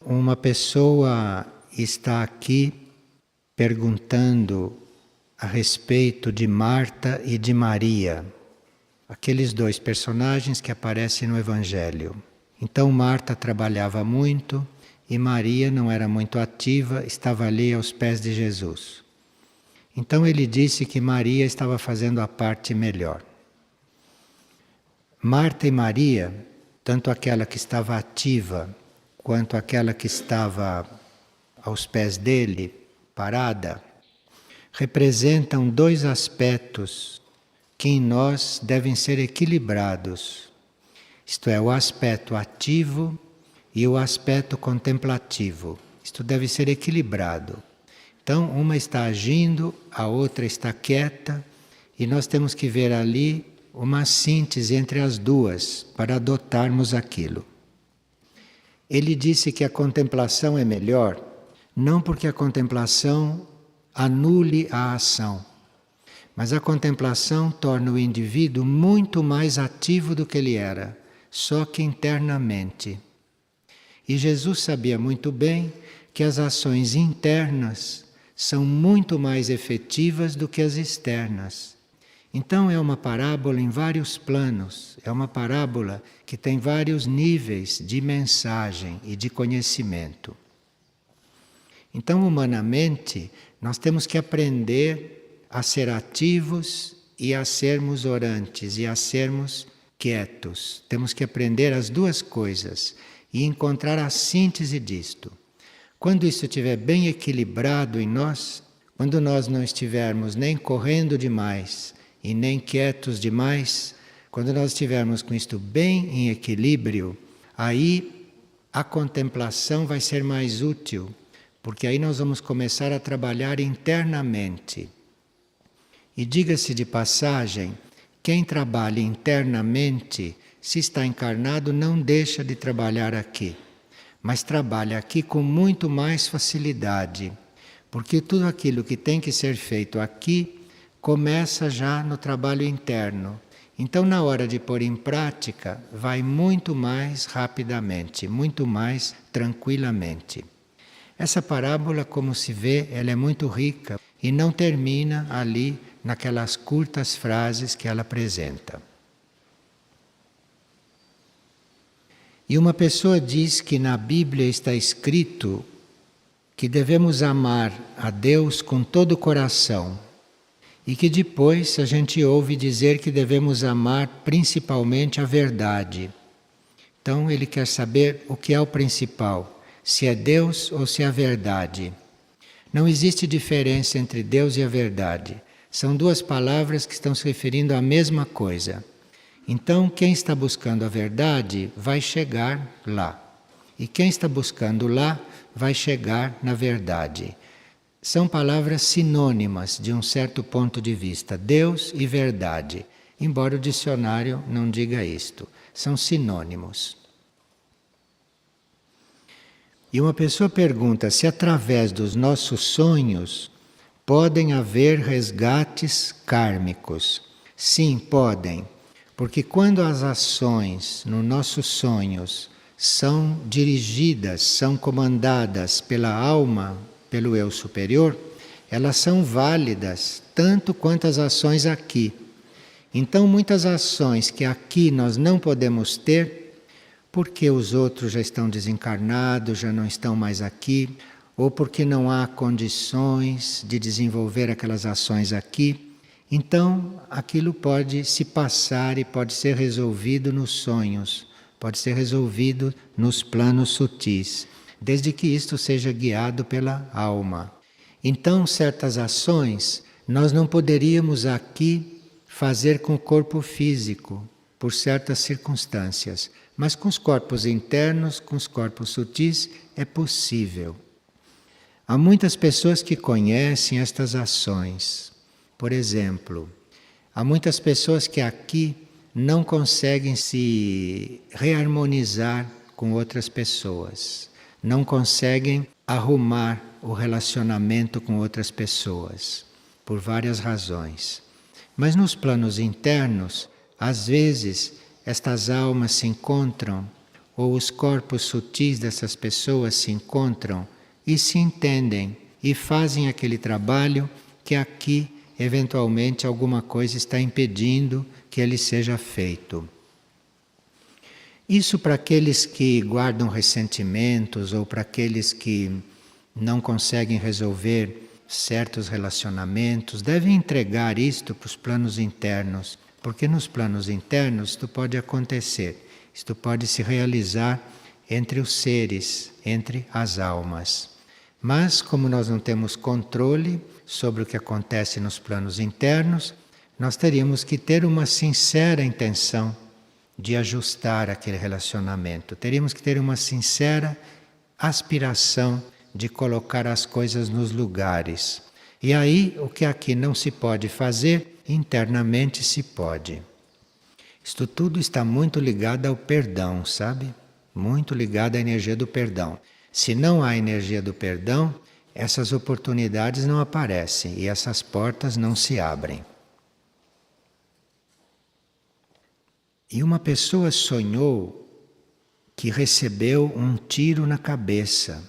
Uma pessoa está aqui perguntando a respeito de Marta e de Maria, aqueles dois personagens que aparecem no Evangelho. Então Marta trabalhava muito e Maria não era muito ativa, estava ali aos pés de Jesus. Então ele disse que Maria estava fazendo a parte melhor. Marta e Maria, tanto aquela que estava ativa quanto aquela que estava aos pés dele, parada, representam dois aspectos que em nós devem ser equilibrados. Isto é, o aspecto ativo e o aspecto contemplativo. Isto deve ser equilibrado. Então, uma está agindo, a outra está quieta, e nós temos que ver ali uma síntese entre as duas para adotarmos aquilo. Ele disse que a contemplação é melhor, não porque a contemplação anule a ação, mas a contemplação torna o indivíduo muito mais ativo do que ele era, só que internamente. E Jesus sabia muito bem que as ações internas são muito mais efetivas do que as externas. Então é uma parábola em vários planos, é uma parábola que tem vários níveis de mensagem e de conhecimento. Então, humanamente, nós temos que aprender a ser ativos e a sermos orantes e a sermos quietos. Temos que aprender as duas coisas e encontrar a síntese disto. Quando isso estiver bem equilibrado em nós, quando nós não estivermos nem correndo demais e nem quietos demais, quando nós estivermos com isto bem em equilíbrio, aí a contemplação vai ser mais útil, porque aí nós vamos começar a trabalhar internamente. E diga-se de passagem, quem trabalha internamente, se está encarnado, não deixa de trabalhar aqui, mas trabalha aqui com muito mais facilidade, porque tudo aquilo que tem que ser feito aqui começa já no trabalho interno. Então, na hora de pôr em prática, vai muito mais rapidamente, muito mais tranquilamente. Essa parábola, como se vê, ela é muito rica e não termina ali naquelas curtas frases que ela apresenta. E uma pessoa diz que na Bíblia está escrito que devemos amar a Deus com todo o coração e que depois a gente ouve dizer que devemos amar principalmente a verdade. Então ele quer saber o que é o principal, se é Deus ou se é a verdade. Não existe diferença entre Deus e a verdade. São duas palavras que estão se referindo à mesma coisa. Então, quem está buscando a verdade vai chegar lá. E quem está buscando lá vai chegar na verdade. São palavras sinônimas de um certo ponto de vista, Deus e verdade. Embora o dicionário não diga isto, são sinônimos. E uma pessoa pergunta se através dos nossos sonhos podem haver resgates kármicos. Sim, podem, porque quando as ações nos nossos sonhos são dirigidas, são comandadas pela alma, pelo eu superior, elas são válidas tanto quanto as ações aqui. Então, muitas ações que aqui nós não podemos ter, porque os outros já estão desencarnados, já não estão mais aqui, ou porque não há condições de desenvolver aquelas ações aqui, então aquilo pode se passar e pode ser resolvido nos sonhos, pode ser resolvido nos planos sutis, desde que isto seja guiado pela alma. Então, certas ações nós não poderíamos aqui fazer com o corpo físico, por certas circunstâncias, mas com os corpos internos, com os corpos sutis, é possível. Há muitas pessoas que conhecem estas ações. Por exemplo, há muitas pessoas que aqui não conseguem se reharmonizar com outras pessoas, não conseguem arrumar o relacionamento com outras pessoas, por várias razões. Mas nos planos internos, às vezes, estas almas se encontram ou os corpos sutis dessas pessoas se encontram e se entendem e fazem aquele trabalho que aqui, eventualmente, alguma coisa está impedindo que ele seja feito. Isso para aqueles que guardam ressentimentos ou para aqueles que não conseguem resolver certos relacionamentos, devem entregar isto para os planos internos, porque nos planos internos isto pode acontecer, isto pode se realizar entre os seres, entre as almas. Mas, como nós não temos controle sobre o que acontece nos planos internos, nós teríamos que ter uma sincera intenção de ajustar aquele relacionamento. Teríamos que ter uma sincera aspiração de colocar as coisas nos lugares. E aí, o que aqui não se pode fazer, internamente se pode. Isto tudo está muito ligado ao perdão, sabe? Muito ligado à energia do perdão. Se não há energia do perdão, essas oportunidades não aparecem e essas portas não se abrem. E uma pessoa sonhou que recebeu um tiro na cabeça.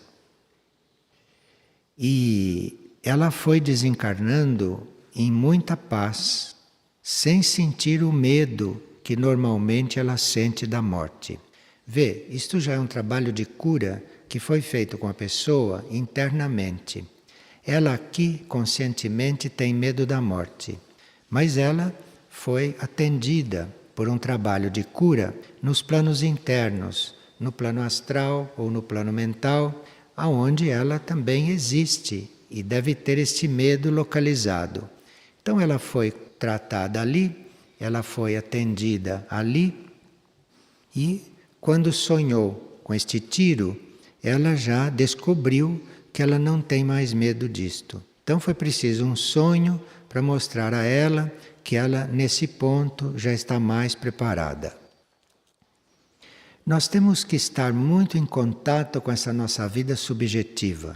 E ela foi desencarnando em muita paz, sem sentir o medo que normalmente ela sente da morte. Vê, isto já é um trabalho de cura que foi feito com a pessoa internamente. Ela aqui, conscientemente, tem medo da morte, mas ela foi atendida por um trabalho de cura nos planos internos, no plano astral ou no plano mental, aonde ela também existe e deve ter este medo localizado. Então ela foi tratada ali, ela foi atendida ali e quando sonhou com este tiro, ela já descobriu que ela não tem mais medo disto. Então foi preciso um sonho para mostrar a ela que ela, nesse ponto, já está mais preparada. Nós temos que estar muito em contato com essa nossa vida subjetiva.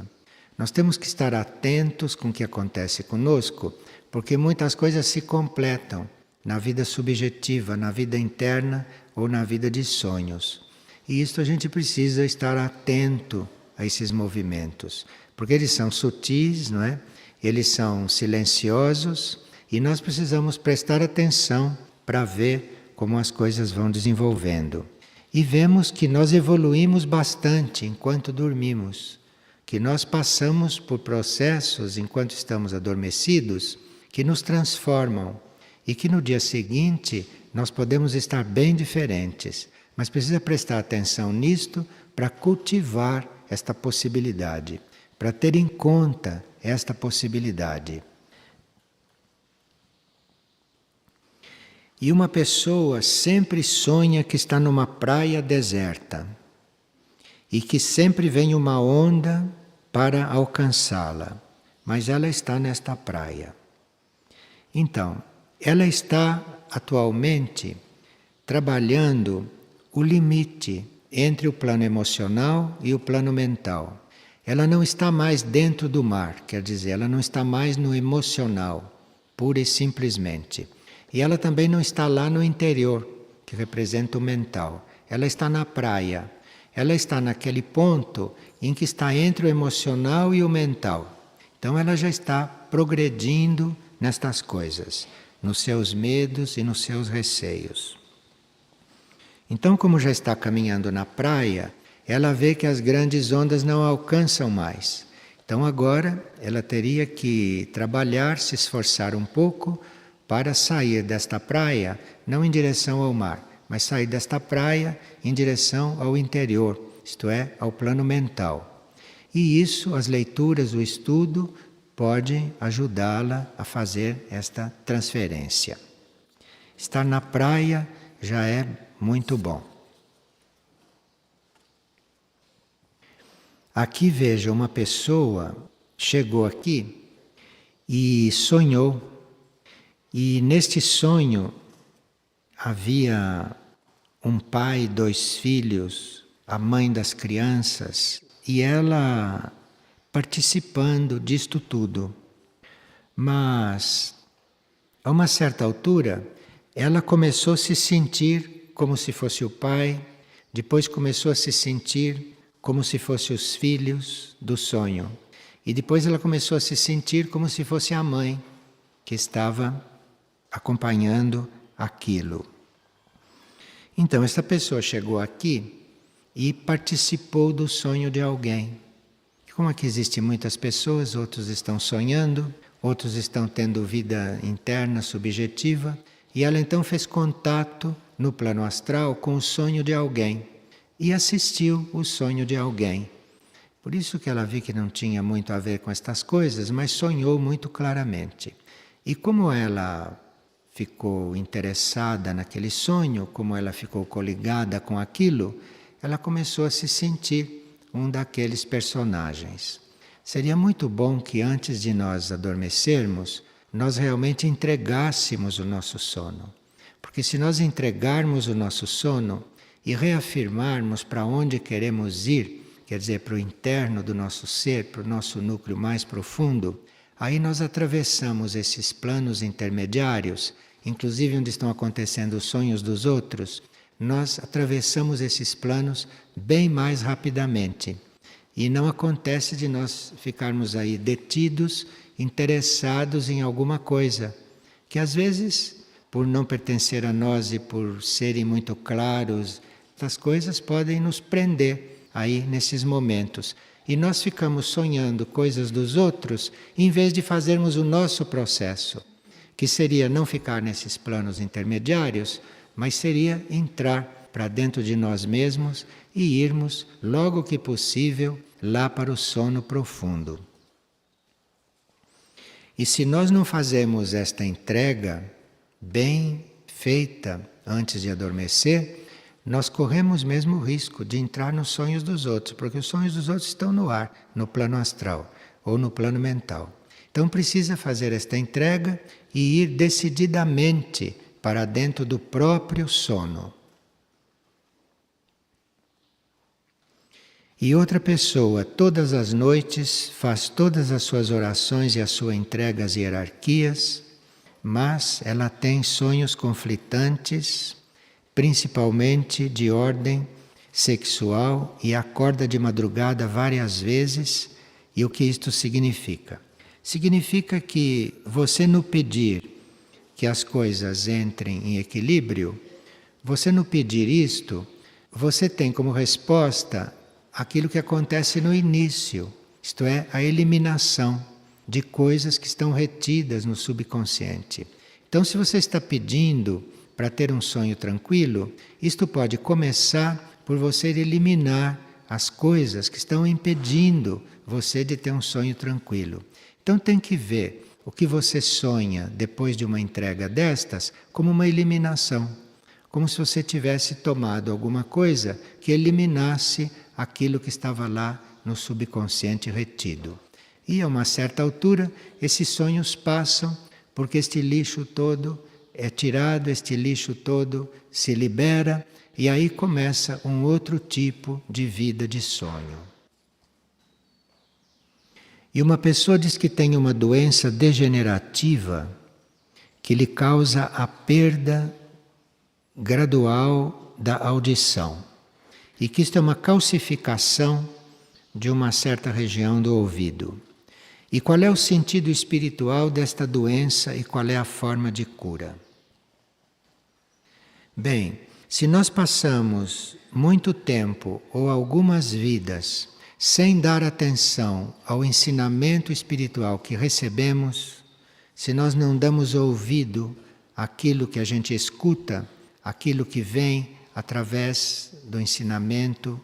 Nós temos que estar atentos com o que acontece conosco, porque muitas coisas se completam na vida subjetiva, na vida interna ou na vida de sonhos. E isso a gente precisa estar atento a esses movimentos, porque eles são sutis, não é? Eles são silenciosos e nós precisamos prestar atenção para ver como as coisas vão desenvolvendo. E vemos que nós evoluímos bastante enquanto dormimos, que nós passamos por processos enquanto estamos adormecidos que nos transformam e que no dia seguinte nós podemos estar bem diferentes. Mas precisa prestar atenção nisto para cultivar esta possibilidade, para ter em conta esta possibilidade. E uma pessoa sempre sonha que está numa praia deserta e que sempre vem uma onda para alcançá-la, mas ela está nesta praia. Então, ela está atualmente trabalhando o limite entre o plano emocional e o plano mental. Ela não está mais dentro do mar, quer dizer, ela não está mais no emocional, pura e simplesmente. E ela também não está lá no interior, que representa o mental. Ela está na praia. Ela está naquele ponto em que está entre o emocional e o mental. Então ela já está progredindo nestas coisas, nos seus medos e nos seus receios. Então, como já está caminhando na praia, ela vê que as grandes ondas não alcançam mais. Então agora ela teria que trabalhar, se esforçar um pouco para sair desta praia, não em direção ao mar, mas sair desta praia em direção ao interior, isto é, ao plano mental. E isso, as leituras, o estudo, pode ajudá-la a fazer esta transferência. Estar na praia já é muito bom. Aqui veja, uma pessoa chegou aqui e sonhou. E neste sonho havia um pai, 2 filhos, a mãe das crianças, e ela participando disto tudo. Mas, a uma certa altura, ela começou a se sentir como se fosse o pai, Depois começou a se sentir como se fossem os filhos do sonho. E depois ela começou a se sentir como se fosse a mãe que estava acompanhando aquilo. Então, essa pessoa chegou aqui e participou do sonho de alguém. Como aqui existem muitas pessoas, outros estão sonhando, outros estão tendo vida interna, subjetiva, e ela então fez contato no plano astral com o sonho de alguém e assistiu o sonho de alguém. Por isso que ela viu que não tinha muito a ver com estas coisas, mas sonhou muito claramente. E como ela ficou interessada naquele sonho, como ela ficou coligada com aquilo, ela começou a se sentir um daqueles personagens. Seria muito bom que antes de nós adormecermos, nós realmente entregássemos o nosso sono. Porque se nós entregarmos o nosso sono e reafirmarmos para onde queremos ir, quer dizer, para o interno do nosso ser, para o nosso núcleo mais profundo, aí nós atravessamos esses planos intermediários, inclusive onde estão acontecendo os sonhos dos outros, nós atravessamos esses planos bem mais rapidamente. E não acontece de nós ficarmos aí detidos, interessados em alguma coisa, que às vezes, por não pertencer a nós e por serem muito claros, essas coisas podem nos prender aí nesses momentos. E nós ficamos sonhando coisas dos outros, em vez de fazermos o nosso processo, que seria não ficar nesses planos intermediários, mas seria entrar para dentro de nós mesmos e irmos, logo que possível, lá para o sono profundo. E se nós não fazemos esta entrega bem feita antes de adormecer, nós corremos mesmo o risco de entrar nos sonhos dos outros, porque os sonhos dos outros estão no ar, no plano astral ou no plano mental. Então precisa fazer esta entrega e ir decididamente para dentro do próprio sono. E outra pessoa, todas as noites, faz todas as suas orações e a sua entrega às hierarquias, mas ela tem sonhos conflitantes, principalmente de ordem sexual, e acorda de madrugada várias vezes. E o que isto significa? Significa que você no pedir que as coisas entrem em equilíbrio, você no pedir isto, você tem como resposta aquilo que acontece no início, isto é, a eliminação de coisas que estão retidas no subconsciente. Então, se você está pedindo para ter um sonho tranquilo, isto pode começar por você eliminar as coisas que estão impedindo você de ter um sonho tranquilo. Então tem que ver o que você sonha depois de uma entrega destas como uma eliminação, como se você tivesse tomado alguma coisa que eliminasse aquilo que estava lá no subconsciente retido. E a uma certa altura, esses sonhos passam, porque este lixo todo é tirado, este lixo todo se libera, e aí começa um outro tipo de vida de sonho. E uma pessoa diz que tem uma doença degenerativa que lhe causa a perda gradual da audição. E que isto é uma calcificação de uma certa região do ouvido. E qual é o sentido espiritual desta doença e qual é a forma de cura? Bem, se nós passamos muito tempo ou algumas vidas sem dar atenção ao ensinamento espiritual que recebemos, se nós não damos ouvido àquilo que a gente escuta, aquilo que vem através do ensinamento,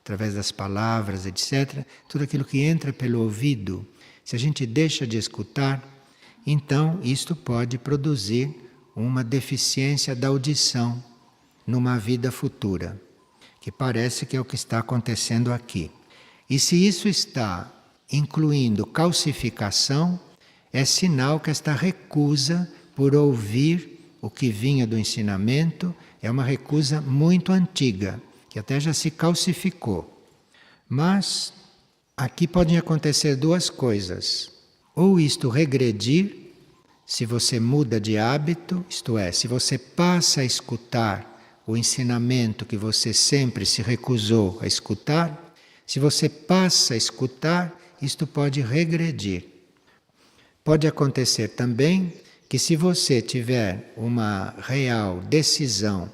através das palavras, etc., tudo aquilo que entra pelo ouvido, se a gente deixa de escutar, então isto pode produzir uma deficiência da audição numa vida futura, que parece que é o que está acontecendo aqui. E se isso está incluindo calcificação, é sinal que esta recusa por ouvir o que vinha do ensinamento é uma recusa muito antiga, que até já se calcificou. Mas aqui podem acontecer duas coisas. Ou isto regredir, se você muda de hábito, isto é, se você passa a escutar o ensinamento que você sempre se recusou a escutar, se você passa a escutar, isto pode regredir. Pode acontecer também que se você tiver uma real decisão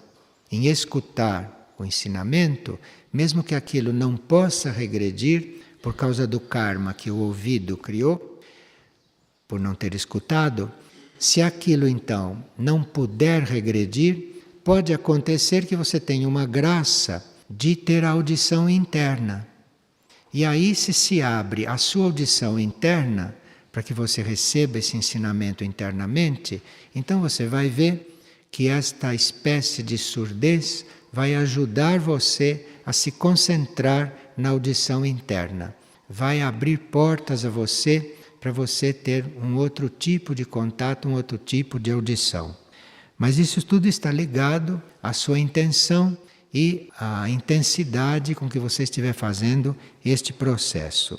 em escutar o ensinamento, mesmo que aquilo não possa regredir por causa do karma que o ouvido criou, por não ter escutado, se aquilo então não puder regredir, pode acontecer que você tenha uma graça de ter a audição interna. E aí se abre a sua audição interna para que você receba esse ensinamento internamente, então você vai ver que esta espécie de surdez vai ajudar você a se concentrar na audição interna. Vai abrir portas a você para você ter um outro tipo de contato, um outro tipo de audição. Mas isso tudo está ligado à sua intenção e à intensidade com que você estiver fazendo este processo.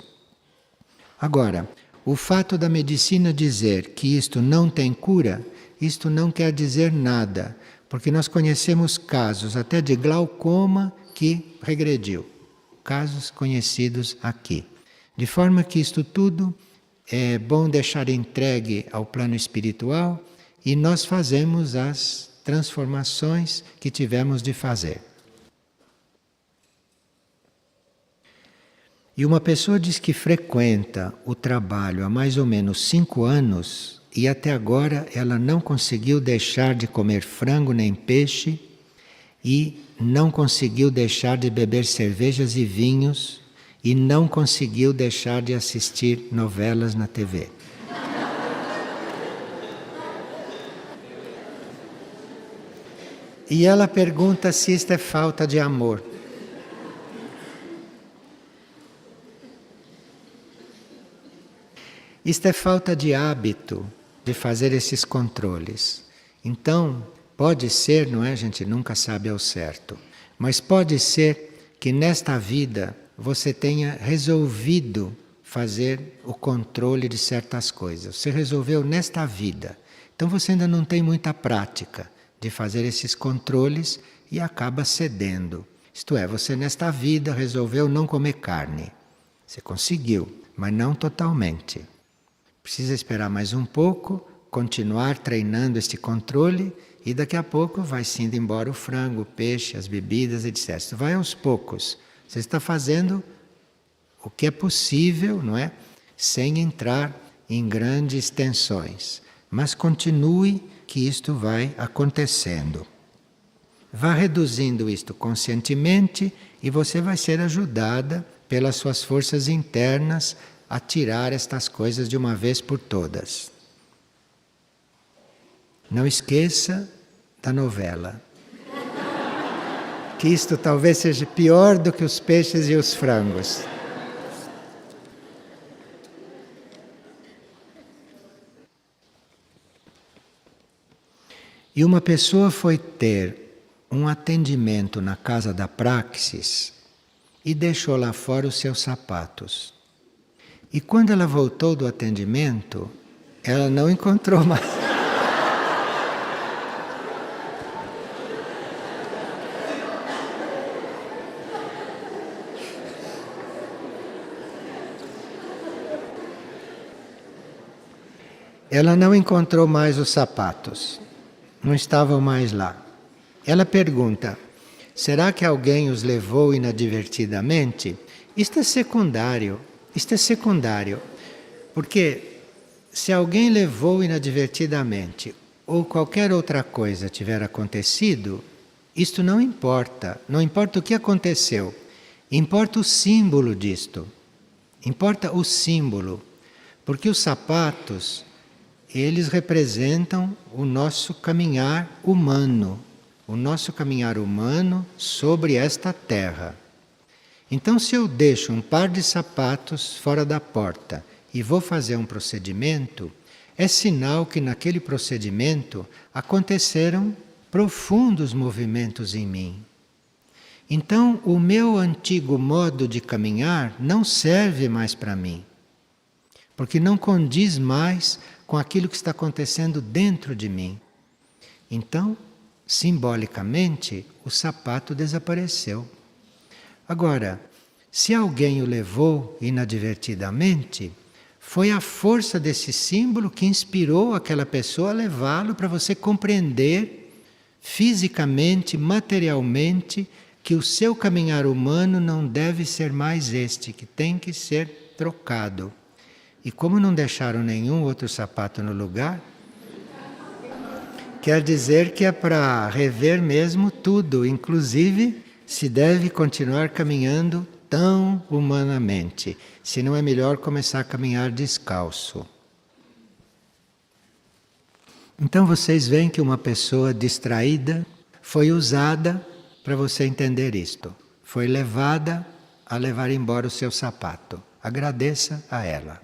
Agora, o fato da medicina dizer que isto não tem cura, isto não quer dizer nada, porque nós conhecemos casos até de glaucoma que regrediu, casos conhecidos aqui. De forma que isto tudo é bom deixar entregue ao plano espiritual e nós fazemos as transformações que tivemos de fazer. E uma pessoa diz que frequenta o trabalho há mais ou menos 5 anos e até agora ela não conseguiu deixar de comer frango nem peixe e não conseguiu deixar de beber cervejas e vinhos e não conseguiu deixar de assistir novelas na TV. E ela pergunta se isto é falta de amor. Isto é falta de hábito de fazer esses controles. Então, pode ser, não é? A gente nunca sabe ao certo, mas pode ser que nesta vida você tenha resolvido fazer o controle de certas coisas. Você resolveu nesta vida. Então você ainda não tem muita prática de fazer esses controles e acaba cedendo. Isto é, você nesta vida resolveu não comer carne. Você conseguiu, mas não totalmente. Precisa esperar mais um pouco, continuar treinando este controle e daqui a pouco vai se indo embora o frango, o peixe, as bebidas, etc. Isso vai aos poucos. Você está fazendo o que é possível, não é? Sem entrar em grandes tensões. Mas continue que isto vai acontecendo. Vá reduzindo isto conscientemente e você vai ser ajudada pelas suas forças internas a tirar estas coisas de uma vez por todas. Não esqueça da novela. Que isto talvez seja pior do que os peixes e os frangos. E uma pessoa foi ter um atendimento na casa da Praxis e deixou lá fora os seus sapatos. E quando ela voltou do atendimento, ela não encontrou mais. Ela não encontrou mais os sapatos. Não estavam mais lá. Ela pergunta: será que alguém os levou inadvertidamente? Isto é secundário. Isto é secundário. Porque se alguém levou inadvertidamente ou qualquer outra coisa tiver acontecido, isto não importa. Não importa o que aconteceu. Importa o símbolo disto. Importa o símbolo. Porque os sapatos, eles representam o nosso caminhar humano. O nosso caminhar humano sobre esta terra. Então, se eu deixo um par de sapatos fora da porta e vou fazer um procedimento, é sinal que naquele procedimento aconteceram profundos movimentos em mim. Então, o meu antigo modo de caminhar não serve mais para mim, porque não condiz mais com aquilo que está acontecendo dentro de mim. Então, simbolicamente, o sapato desapareceu. Agora, se alguém o levou inadvertidamente, foi a força desse símbolo que inspirou aquela pessoa a levá-lo para você compreender fisicamente, materialmente, que o seu caminhar humano não deve ser mais este, que tem que ser trocado. E como não deixaram nenhum outro sapato no lugar, quer dizer que é para rever mesmo tudo, inclusive se deve continuar caminhando tão humanamente. Se não é melhor começar a caminhar descalço. Então vocês veem que uma pessoa distraída foi usada para você entender isto. Foi levada a levar embora o seu sapato. Agradeça a ela.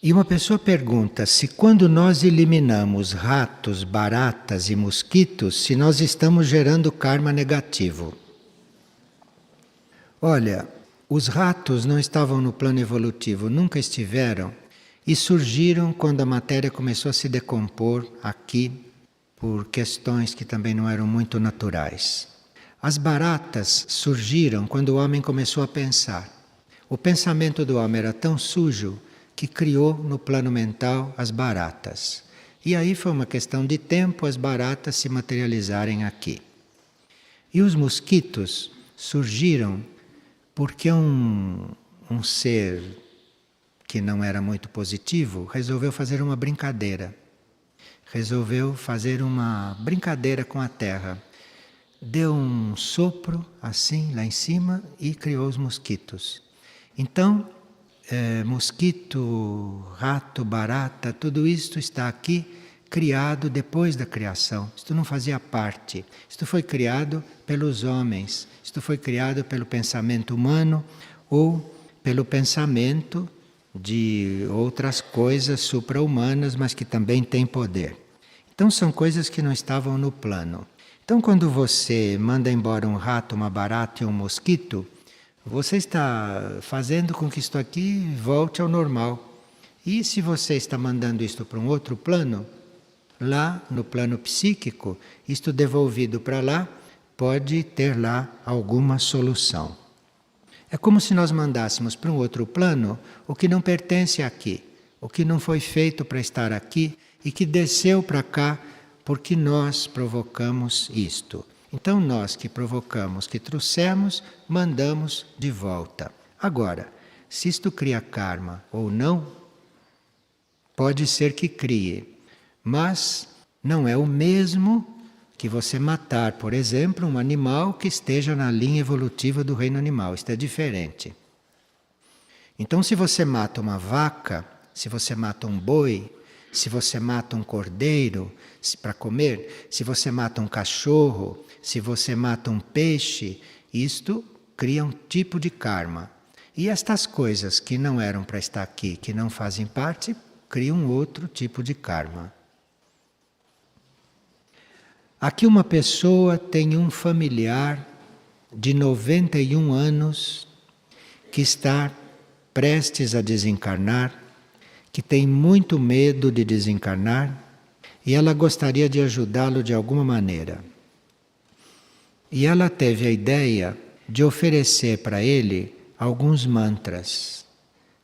E uma pessoa pergunta se quando nós eliminamos ratos, baratas e mosquitos, se nós estamos gerando karma negativo. Olha, os ratos não estavam no plano evolutivo, nunca estiveram, e surgiram quando a matéria começou a se decompor aqui, por questões que também não eram muito naturais. As baratas surgiram quando o homem começou a pensar. O pensamento do homem era tão sujo que criou no plano mental as baratas. E aí foi uma questão de tempo as baratas se materializarem aqui. E os mosquitos surgiram porque um ser que não era muito positivo resolveu fazer uma brincadeira. Resolveu fazer uma brincadeira com a terra. Deu um sopro assim lá em cima e criou os mosquitos. Então, mosquito, rato, barata, tudo isto está aqui criado depois da criação. Isto não fazia parte. Isto foi criado pelos homens. Isto foi criado pelo pensamento humano ou pelo pensamento de outras coisas supra-humanas, mas que também têm poder. Então são coisas que não estavam no plano. Então quando você manda embora um rato, uma barata e um mosquito, você está fazendo com que isto aqui volte ao normal. E se você está mandando isto para um outro plano, lá no plano psíquico, isto devolvido para lá, pode ter lá alguma solução. É como se nós mandássemos para um outro plano o que não pertence aqui, o que não foi feito para estar aqui e que desceu para cá porque nós provocamos isto. Então nós que provocamos, que trouxemos, mandamos de volta. Agora, se isto cria karma ou não, pode ser que crie, mas não é o mesmo que você matar, por exemplo, um animal que esteja na linha evolutiva do reino animal. Isto é diferente. Então se você mata uma vaca, se você mata um boi, se você mata um cordeiro para comer, se você mata um cachorro, se você mata um peixe, isto cria um tipo de karma. E estas coisas que não eram para estar aqui, que não fazem parte, criam outro tipo de karma. Aqui uma pessoa tem um familiar de 91 anos que está prestes a desencarnar, que tem muito medo de desencarnar e ela gostaria de ajudá-lo de alguma maneira. E ela teve a ideia de oferecer para ele alguns mantras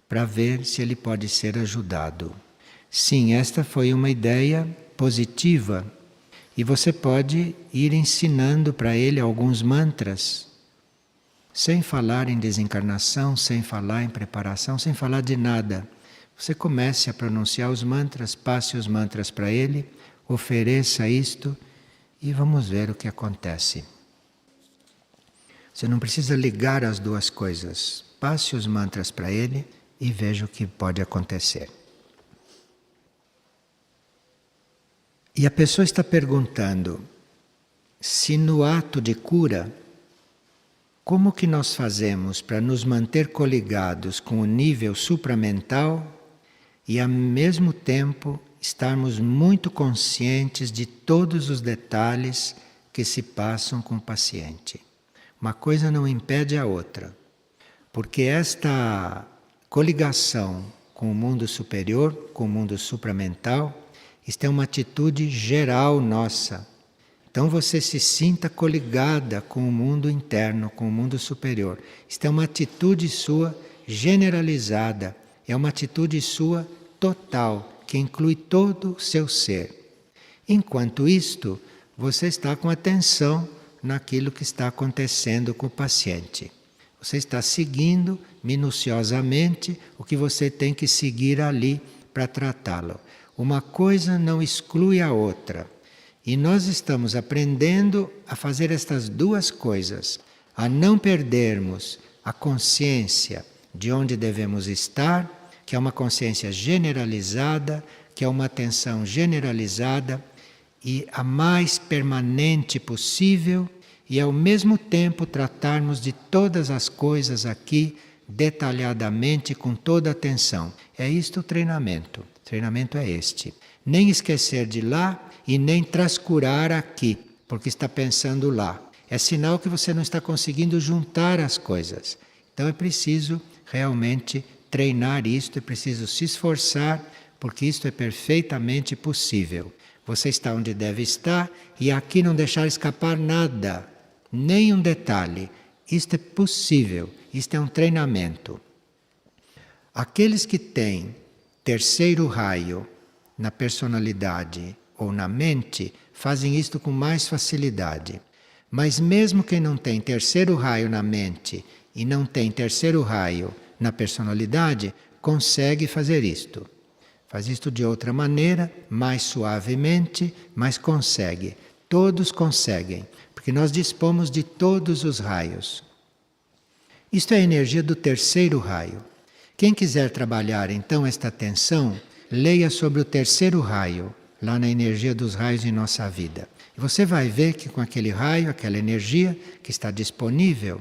para ver se ele pode ser ajudado. Sim, esta foi uma ideia positiva e você pode ir ensinando para ele alguns mantras, sem falar em desencarnação, sem falar em preparação, sem falar de nada. Você comece a pronunciar os mantras, passe os mantras para ele, ofereça isto e vamos ver o que acontece. Você não precisa ligar as duas coisas. Passe os mantras para ele e veja o que pode acontecer. E a pessoa está perguntando se no ato de cura, como que nós fazemos para nos manter coligados com o nível supramental e ao mesmo tempo estarmos muito conscientes de todos os detalhes que se passam com o paciente. Uma coisa não impede a outra, porque esta coligação com o mundo superior, com o mundo supramental, Isto é uma atitude geral nossa. Então você se sinta coligada com o mundo interno, com o mundo superior. Isto é uma atitude sua generalizada, é uma atitude sua total, que inclui todo o seu ser. Enquanto isto, você está com atenção naquilo que está acontecendo com o paciente. Você está seguindo minuciosamente o que você tem que seguir ali para tratá-lo. Uma coisa não exclui a outra. E nós estamos aprendendo a fazer estas duas coisas, a não perdermos a consciência de onde devemos estar, que é uma consciência generalizada, que é uma atenção generalizada e a mais permanente possível, e ao mesmo tempo tratarmos de todas as coisas aqui detalhadamente com toda atenção. É isto o treinamento. O treinamento é este. Nem esquecer de lá e nem trascurar aqui, porque está pensando lá. É sinal que você não está conseguindo juntar as coisas. Então é preciso realmente treinar isto, é preciso se esforçar, porque isto é perfeitamente possível. Você está onde deve estar e aqui não deixar escapar nada, nem um detalhe. Isto é possível, isto é um treinamento. Aqueles que têm terceiro raio na personalidade ou na mente, fazem isto com mais facilidade. Mas mesmo quem não tem terceiro raio na mente e não tem terceiro raio na personalidade, consegue fazer isto. Faz isto de outra maneira, mais suavemente, mas consegue. Todos conseguem, porque nós dispomos de todos os raios. Isto é a energia do terceiro raio. Quem quiser trabalhar então esta atenção, leia sobre o terceiro raio, lá na energia dos raios em nossa vida. E você vai ver que com aquele raio, aquela energia que está disponível,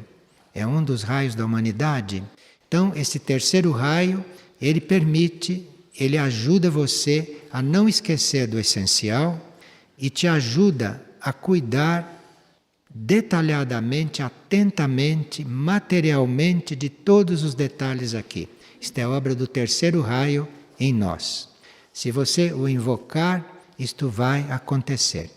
é um dos raios da humanidade. Então, esse terceiro raio, ele permite, ele ajuda você a não esquecer do essencial e te ajuda a cuidar detalhadamente, atentamente, materialmente de todos os detalhes aqui. Isto é obra do terceiro raio em nós. Se você o invocar, isto vai acontecer.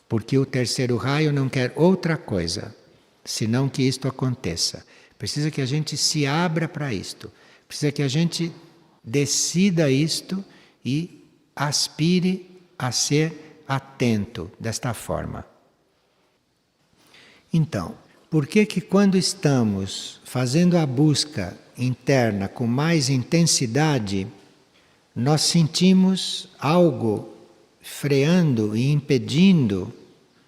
Porque o terceiro raio não quer outra coisa, senão que isto aconteça. Precisa que a gente se abra para isto. Precisa que a gente decida isto e aspire a ser atento desta forma. Então, por que quando estamos fazendo a busca interna com mais intensidade, nós sentimos algo freando e impedindo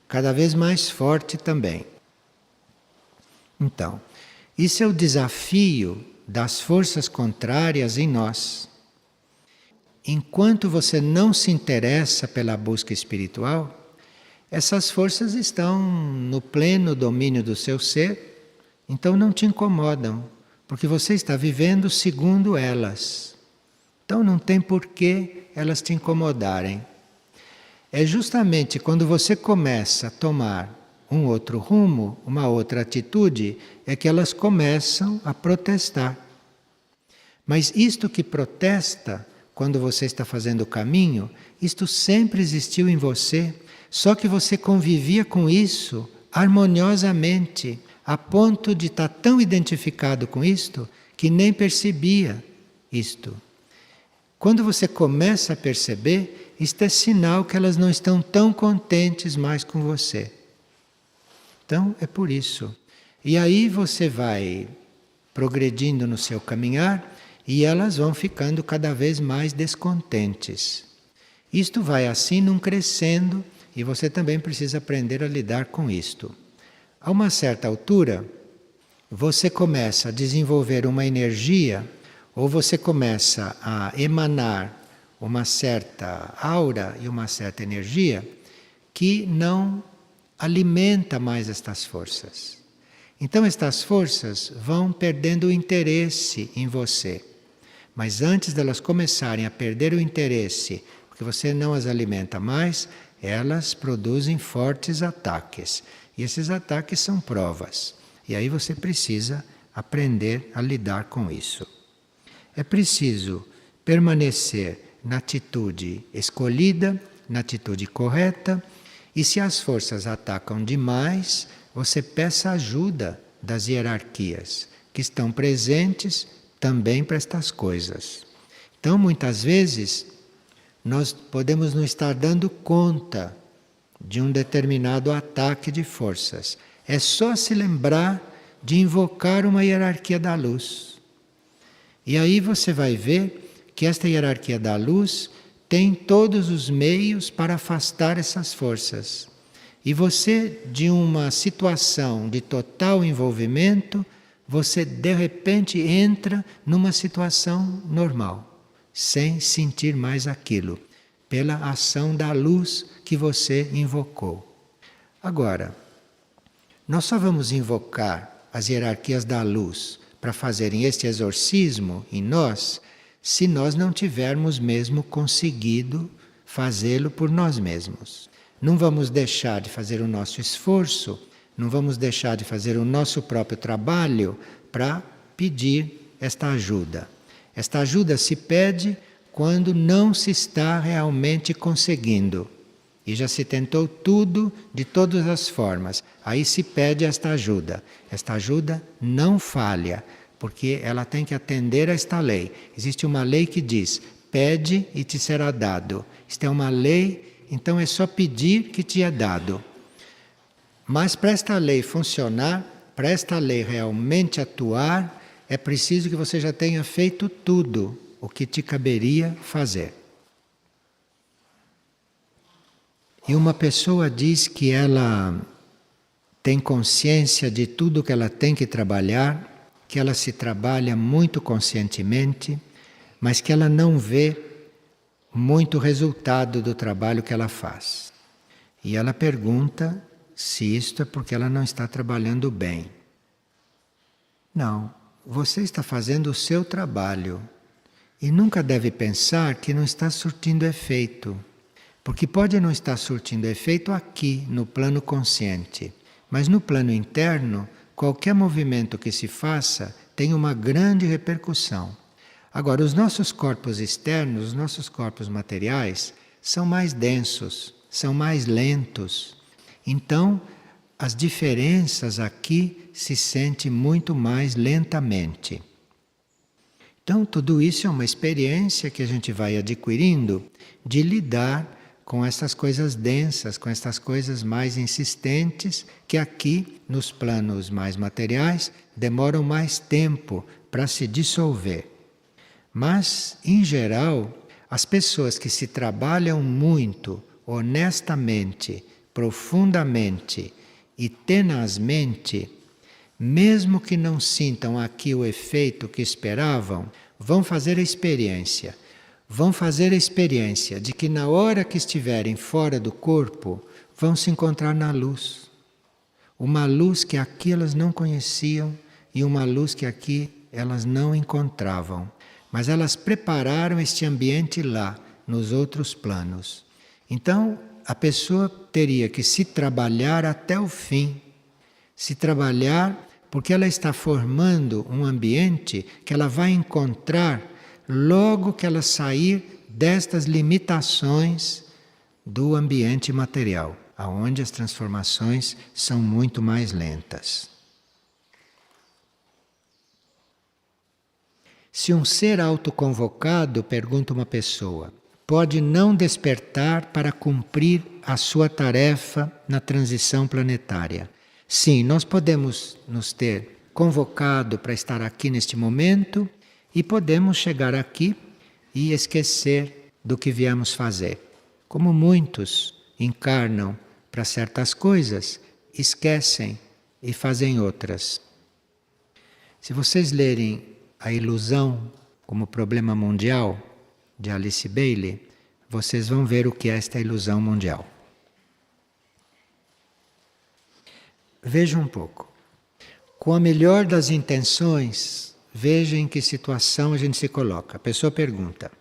cada vez mais forte também? Então, isso é o desafio das forças contrárias em nós. Enquanto você não se interessa pela busca espiritual, essas forças estão no pleno domínio do seu ser, então não te incomodam, porque você está vivendo segundo elas. Então não tem por que elas te incomodarem. É justamente quando você começa a tomar um outro rumo, uma outra atitude, é que elas começam a protestar. Mas isto que protesta, quando você está fazendo o caminho, isto sempre existiu em você, só que você convivia com isso harmoniosamente, a ponto de estar tão identificado com isto, que nem percebia isto. Quando você começa a perceber, isto é sinal que elas não estão tão contentes mais com você. Então, é por isso. E aí você vai progredindo no seu caminhar e elas vão ficando cada vez mais descontentes. Isto vai assim num crescendo e você também precisa aprender a lidar com isto. A uma certa altura, você começa a desenvolver uma energia ou você começa a emanar uma certa aura e uma certa energia que não alimenta mais estas forças. Então estas forças vão perdendo o interesse em você. Mas antes delas começarem a perder o interesse, porque você não as alimenta mais, elas produzem fortes ataques. E esses ataques são provas. E aí você precisa aprender a lidar com isso. É preciso permanecer na atitude escolhida, na atitude correta, e se as forças atacam demais, você peça ajuda das hierarquias que estão presentes também para estas coisas. Então, muitas vezes, nós podemos não estar dando conta de um determinado ataque de forças. É só se lembrar de invocar uma hierarquia da luz. E aí você vai ver que esta hierarquia da luz tem todos os meios para afastar essas forças. E você, de uma situação de total envolvimento, você de repente entra numa situação normal, sem sentir mais aquilo, pela ação da luz que você invocou. Agora, nós só vamos invocar as hierarquias da luz para fazerem este exorcismo em nós, se nós não tivermos mesmo conseguido fazê-lo por nós mesmos. Não vamos deixar de fazer o nosso esforço, não vamos deixar de fazer o nosso próprio trabalho para pedir esta ajuda. Esta ajuda se pede quando não se está realmente conseguindo. E já se tentou tudo, de todas as formas. Aí se pede esta ajuda. Esta ajuda não falha, porque ela tem que atender a esta lei. Existe uma lei que diz, pede e te será dado. Isto é uma lei, então é só pedir que te é dado. Mas para esta lei funcionar, para esta lei realmente atuar, é preciso que você já tenha feito tudo o que te caberia fazer. E uma pessoa diz que ela tem consciência de tudo que ela tem que trabalhar, que ela se trabalha muito conscientemente, mas que ela não vê muito resultado do trabalho que ela faz. E ela pergunta se isto é porque ela não está trabalhando bem. Não, você está fazendo o seu trabalho e nunca deve pensar que não está surtindo efeito. Porque pode não estar surtindo efeito aqui, no plano consciente, mas no plano interno, qualquer movimento que se faça tem uma grande repercussão. Agora, os nossos corpos externos, os nossos corpos materiais, são mais densos, são mais lentos. Então, as diferenças aqui se sentem muito mais lentamente. Então, tudo isso é uma experiência que a gente vai adquirindo de lidar com essas coisas densas, com essas coisas mais insistentes, que aqui, nos planos mais materiais, demoram mais tempo para se dissolver. Mas, em geral, as pessoas que se trabalham muito, honestamente, profundamente e tenazmente, mesmo que não sintam aqui o efeito que esperavam, vão fazer a experiência. Vão fazer a experiência de que na hora que estiverem fora do corpo, vão se encontrar na luz. Uma luz que aqui elas não conheciam e uma luz que aqui elas não encontravam. Mas elas prepararam este ambiente lá, nos outros planos. Então, a pessoa teria que se trabalhar até o fim. Se trabalhar porque ela está formando um ambiente que ela vai encontrar logo que ela sair destas limitações do ambiente material, aonde as transformações são muito mais lentas. Se um ser autoconvocado, pergunta uma pessoa, pode não despertar para cumprir a sua tarefa na transição planetária? Sim, nós podemos nos ter convocado para estar aqui neste momento e podemos chegar aqui e esquecer do que viemos fazer. Como muitos encarnam para certas coisas, esquecem e fazem outras. Se vocês lerem A Ilusão como Problema Mundial, de Alice Bailey, vocês vão ver o que é esta ilusão mundial. Vejam um pouco. Com a melhor das intenções, veja em que situação a gente se coloca. A pessoa pergunta,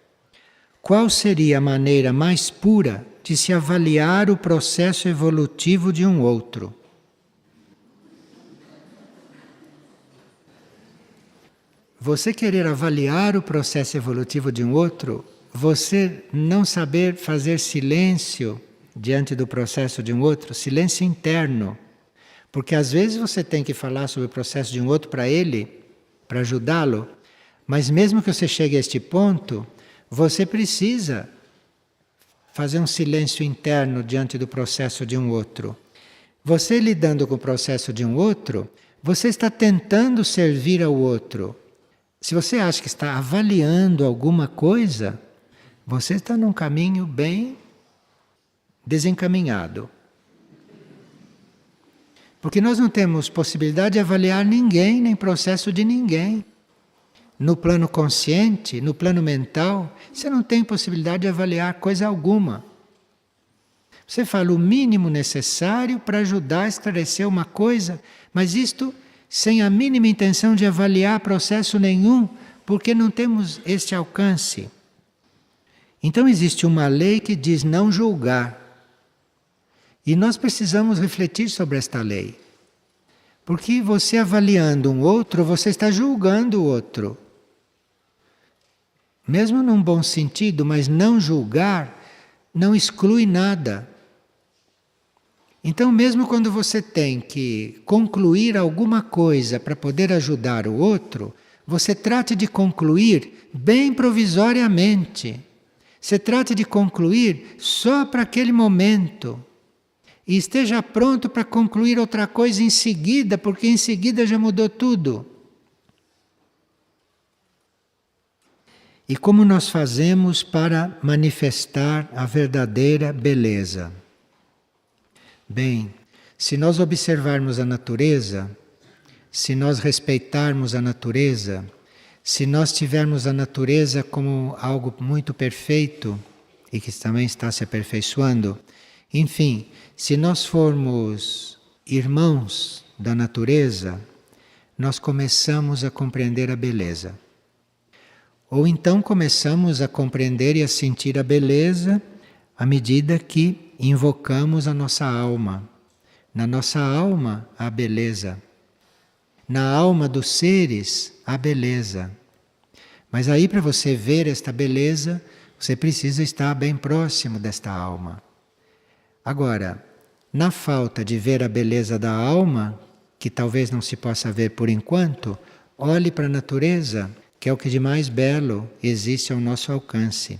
qual seria a maneira mais pura de se avaliar o processo evolutivo de um outro? Você querer avaliar o processo evolutivo de um outro você não saber fazer silêncio diante do processo de um outro, silêncio interno. Porque às vezes você tem que falar sobre o processo de um outro para ele, para ajudá-lo, mas mesmo que você chegue a este ponto, você precisa fazer um silêncio interno diante do processo de um outro. Você lidando com o processo de um outro, você está tentando servir ao outro. Se você acha que está avaliando alguma coisa, você está num caminho bem desencaminhado. Porque nós não temos possibilidade de avaliar ninguém, nem processo de ninguém. No plano consciente, no plano mental, você não tem possibilidade de avaliar coisa alguma. Você fala o mínimo necessário para ajudar a esclarecer uma coisa, mas isto sem a mínima intenção de avaliar processo nenhum, porque não temos este alcance. Então existe uma lei que diz não julgar. E nós precisamos refletir sobre esta lei. Porque você avaliando um outro, você está julgando o outro. Mesmo num bom sentido, mas não julgar não exclui nada. Então, mesmo quando você tem que concluir alguma coisa para poder ajudar o outro, você trate de concluir bem provisoriamente. Você trate de concluir só para aquele momento. E esteja pronto para concluir outra coisa em seguida, porque em seguida já mudou tudo. E como nós fazemos para manifestar a verdadeira beleza? Bem, se nós observarmos a natureza, se nós respeitarmos a natureza, se nós tivermos a natureza como algo muito perfeito e que também está se aperfeiçoando, enfim, se nós formos irmãos da natureza, nós começamos a compreender a beleza. Ou então começamos a compreender e a sentir a beleza à medida que invocamos a nossa alma. Na nossa alma, há beleza. Na alma dos seres, há beleza. Mas aí, para você ver esta beleza, você precisa estar bem próximo desta alma. Agora, na falta de ver a beleza da alma, que talvez não se possa ver por enquanto, olhe para a natureza, que é o que de mais belo existe ao nosso alcance.